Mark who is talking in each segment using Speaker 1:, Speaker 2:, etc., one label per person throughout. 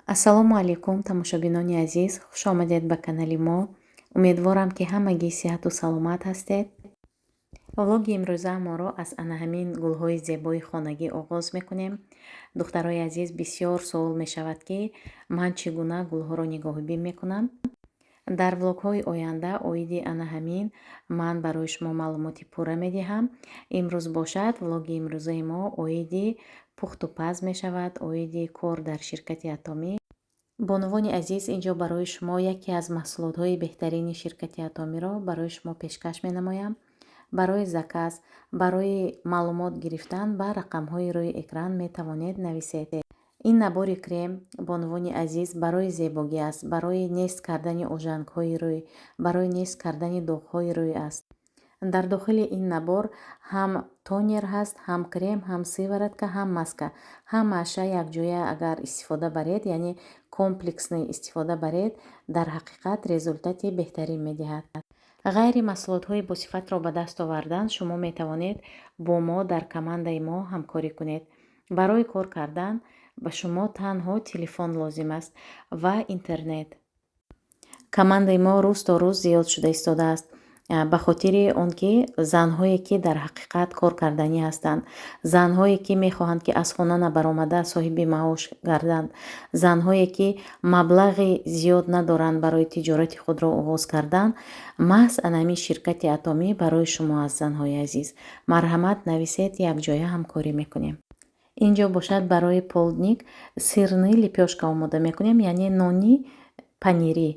Speaker 1: ассалому алайкум тамошобинони азиз, хуш омадед ба канали мо. Умедворам ки ҳамагӣ сиҳату саломат ҳастед. влоги имрӯзаамонро аз ана ҳамин гулҳои зебои хонагӣ оғоз мекунем. духтарои азиз, бисёр суол мешавад ки ман чӣ гуна гулҳоро нигоҳубин мекунам. дар влогҳои оянда оиди ана ҳамин ман барои шумо маълумоти пурра медиҳам. имрӯз бошад влоги имрӯзаи мо оиди пухту паз мешавад, оиди кор дар ширкати атомӣ. бонувони азиз, инҷо барои шумо яке аз маҳсулотҳои беҳтарини ширкати атомиро барои шумо пешкаш менамоям. барои заказ, барои маълумот гирифтан ба рақамҳои рӯи экран метавонед нависед. ин набори крем, бонувони азиз, барои зебогӣ аст, барои нест кардани ожангҳои рӯй, барои нест кардани доғҳои рӯй аст. дар дохили ин набор ҳам тонер ҳаст, ҳам крем, ҳам сыворотка, ҳам маска. ҳамааша якҷоя агар истифода баред, яъне комплексный истифода баред, дар ҳақиқат результати беҳтарин медиҳад. ғайри маҳсулотҳои босифатро ба даст овардан шумо метавонед бо мо дар командаи мо ҳамкорӣ кунед. барои кор кардан ба шумо танҳо телефон лозим аст ва интернет. командаи мо рӯз то рӯз зиёд шуда истодааст, ба хотири он ки занҳое ки дар ҳақиқат коркарданӣ ҳастанд, занҳое ки мехоҳанд ки аз хона набаромада соҳиби маош гарданд, занҳое ки маблағи зиёд надоранд барои тиҷорати худро оғоз кардан, маҳз анами ширкати атомӣ барои шумо аст. занҳои азиз, марҳамат, нависед, якҷоя ҳамкорӣ мекунем. инҷо бошад барои полдник сирни лепёшка омода мекунем, яъне нони панирӣ.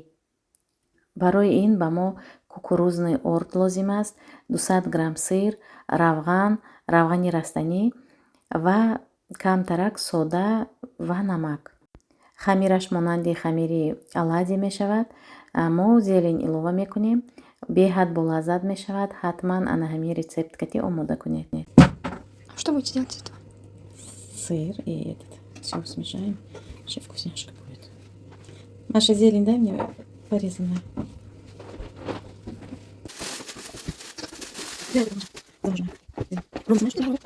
Speaker 1: барои ин ба мо кукурузный орд лозим аст, 200 грамм сир, равғани растанӣ ва камтарак сода ва намак. хамираш монанди хамири оладьи мешавад. мо зелень илова мекунем, беҳад болаззат мешавад. ҳатман ана ҳамин рецепткати омода кунед.
Speaker 2: Что будете делать с этого?
Speaker 1: Сыр и этот. Все смешаем. Очень вкусняшка будет. Маша, зелень дай мне порезанную. Должна. Знаешь, что делать?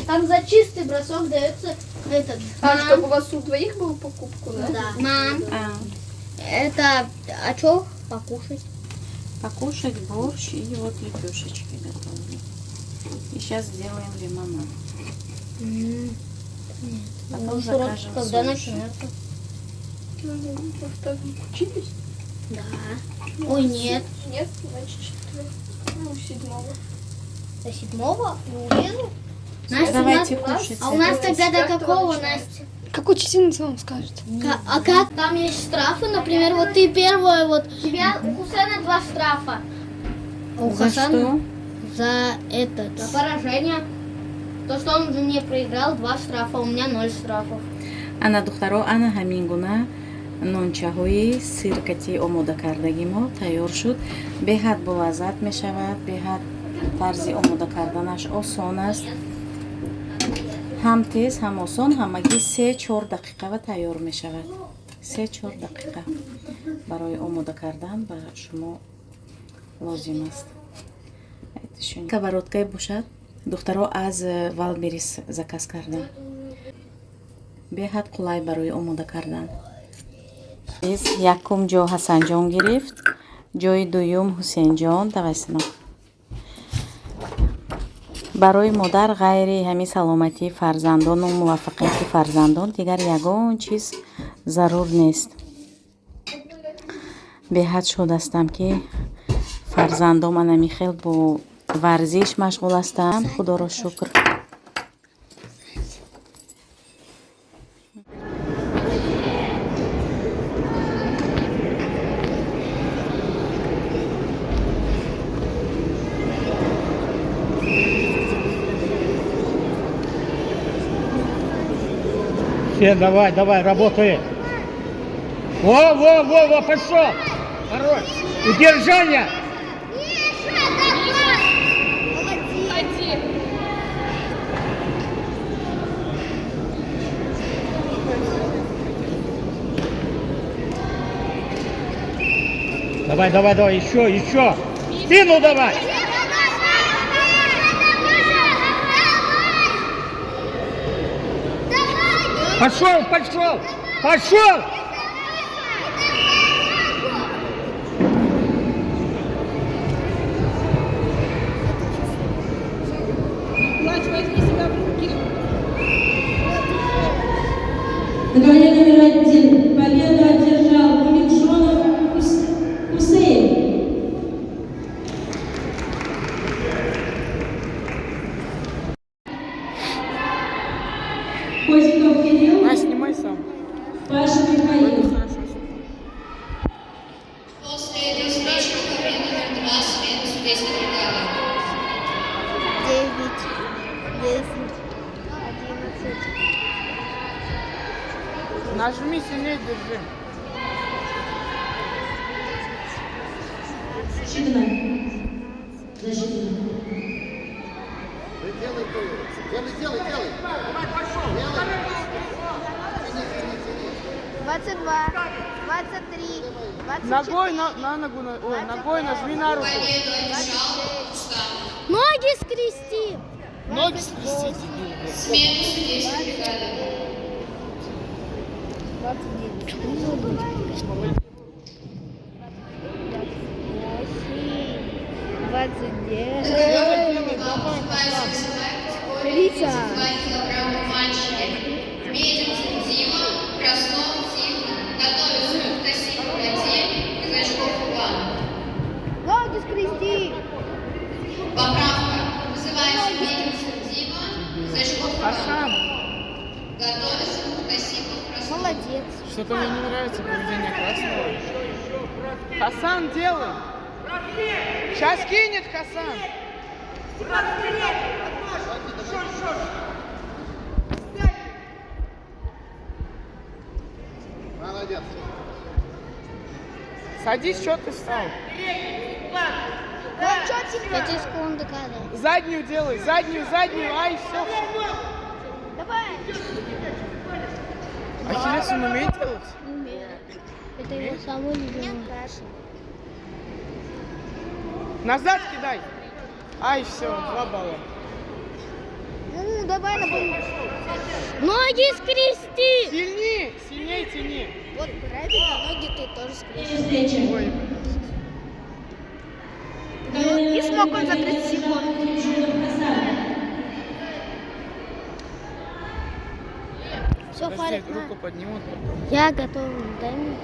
Speaker 3: Там за чистый бросок дается этот.
Speaker 2: Чтобы у вас у двоих был покупку, да?
Speaker 3: Да. Мам, это а что покушать?
Speaker 1: Покушать борщ и вот лепешечки готовы. И сейчас сделаем лимонад. Потом закажем
Speaker 3: Когда
Speaker 1: суши.
Speaker 3: начнется?
Speaker 2: Просто учитесь?
Speaker 3: Да. Ой, нет.
Speaker 2: Нет, значит 7-го.
Speaker 3: До 7-го? Не уеду? Настя,
Speaker 1: Давайте
Speaker 3: у нас,
Speaker 1: кушать.
Speaker 3: а у нас тогда до
Speaker 2: 5-го
Speaker 3: какого,
Speaker 2: начинается.
Speaker 3: Настя?
Speaker 2: Как учительница вам скажет?
Speaker 3: А как? Там есть штрафы, например, вот ты первая, вот у тебя у Хусена 2 штрафа. А у
Speaker 1: За
Speaker 3: Хасана
Speaker 1: что?
Speaker 3: за этот. За поражение. То, что он уже не проиграл, 2 штрафа, у меня 0 штрафов.
Speaker 1: ана духтаро, ана ҳамин гуна нончаҳои сиркати омода кардаги мо тайёр шуд. беҳад болаззат мешавад, беҳад тарзи омода карданаш осон аст. ҳам тез, ҳам осон, ҳамагӣ 3-4 дақиқа ва тайёр мешавад. 3-4 дақиқа барои омода кардан ба шумо лозим аст. сковородкае бошад, духтаро аз Валберис заказ кардам. беҳад қулай барои омода кардан. якум ҷо Ҳасанҷон гирифт, ҷои дуюм Ҳусейнҷон. тавассалом. барои модар ғайри ҳамин саломатии фарзандону муваффақияти фарзандон дигар ягон чиз зарур нест. беҳад шуд ҳастам ки фарзандом анами хел бо варзиш машғул ҳастанд. худоро шукр.
Speaker 4: Все, давай, давай, работай. Во, пошел. Хорош. Удержание. Давай, еще. Спину давай. Пошел.
Speaker 5: Награждение номер 1. Победу одержал Муминшонов Хусейн. Козиков Кирилл.
Speaker 4: Снимай сам.
Speaker 5: Паша Михаил.
Speaker 6: После этой встречи категория номер 2 смены судейской бригады.
Speaker 3: 9, 10, 11.
Speaker 4: Нажми сильнее, держи.
Speaker 5: Засчитано.
Speaker 6: Делай.
Speaker 3: 22, 23, 24.
Speaker 4: Ногой на ногу, ногой нажми на руку.
Speaker 6: Победу одержал Рустам.
Speaker 3: Ноги скрести.
Speaker 4: Ноги скрестите.
Speaker 6: Смену судейской бригады.
Speaker 3: 29, 30.
Speaker 6: 2 килограмма мальчики. Медицин Дима, Краснов Тима. Готовится Мухтасим Владимир, Казачков Иван.
Speaker 3: Ноги скрести.
Speaker 6: Поправка. Вызывается Медицин Дима, Казачков Иван. Готовится Мухтасимов Краснов.
Speaker 3: Молодец.
Speaker 4: Что-то мне не нравится поведение Красного. Хасан, делай. Сейчас кинет Хасан.
Speaker 7: Молодец.
Speaker 4: Садись, что ты встал?
Speaker 3: 5 секунд кадра.
Speaker 4: Заднюю делай, заднюю. Ай, все.
Speaker 3: Давай.
Speaker 4: Ахиллес он умеет делать?
Speaker 3: Это его самый любимый.
Speaker 4: Назад кидай. Ай, все, 2 балла.
Speaker 3: Ну, давай на ноги скрести.
Speaker 4: Сильнее тяни.
Speaker 3: Вот правильно, ноги ты тоже скрести.
Speaker 5: Встреча.
Speaker 4: Ой,
Speaker 3: И смог он за 30 секунд. Все,
Speaker 4: подожди,
Speaker 3: Фарик,
Speaker 4: руку поднимут.
Speaker 3: я готов. Дай мне.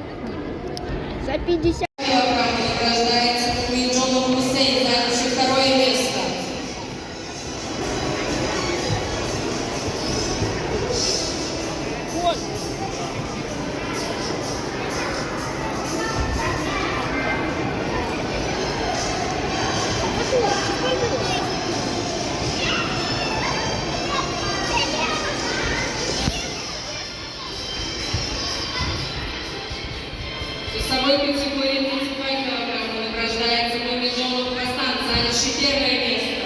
Speaker 3: За 50.
Speaker 6: Награждается Муминджонов Хусейн, занявший 2-е место. В весовой категории 32 килограмма награждается Муминджонов Хасан, занявший 1-е место.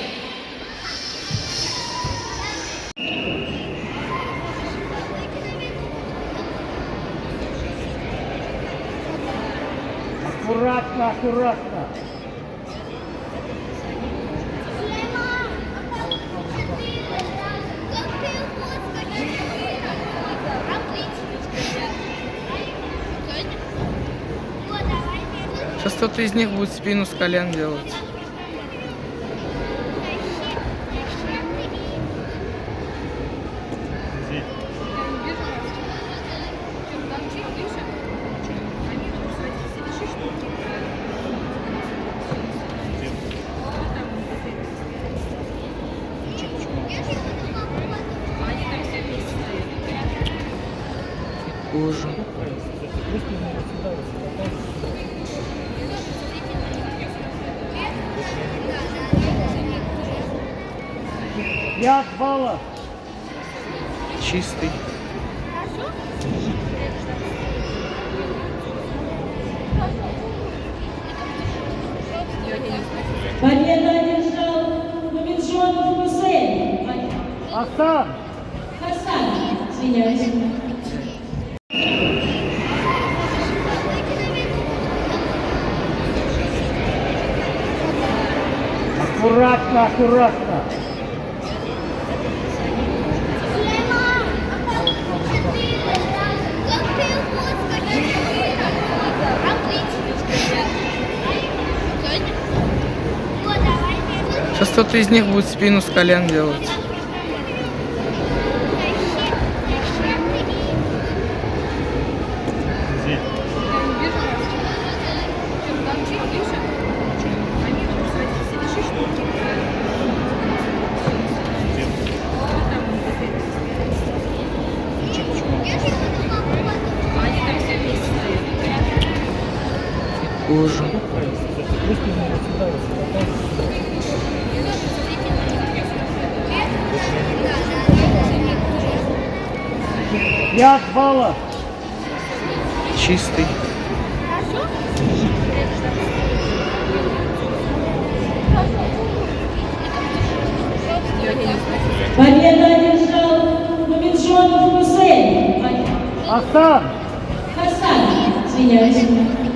Speaker 4: Аккуратно. Сейчас кто-то из них будет спину с колен делать. Ужин. Чистый.
Speaker 5: Победу одержал Мамеджонов Хусейн. Хасан. Извиняюсь.
Speaker 7: Аккуратно, аккуратно.
Speaker 4: Сейчас кто-то из них будет спину с колен делать. Ужин.
Speaker 7: Пять баллов.
Speaker 4: Чистый.
Speaker 5: Победу одержал Мамеджонов Хусейн.
Speaker 7: Хасан.
Speaker 5: Извиняюсь.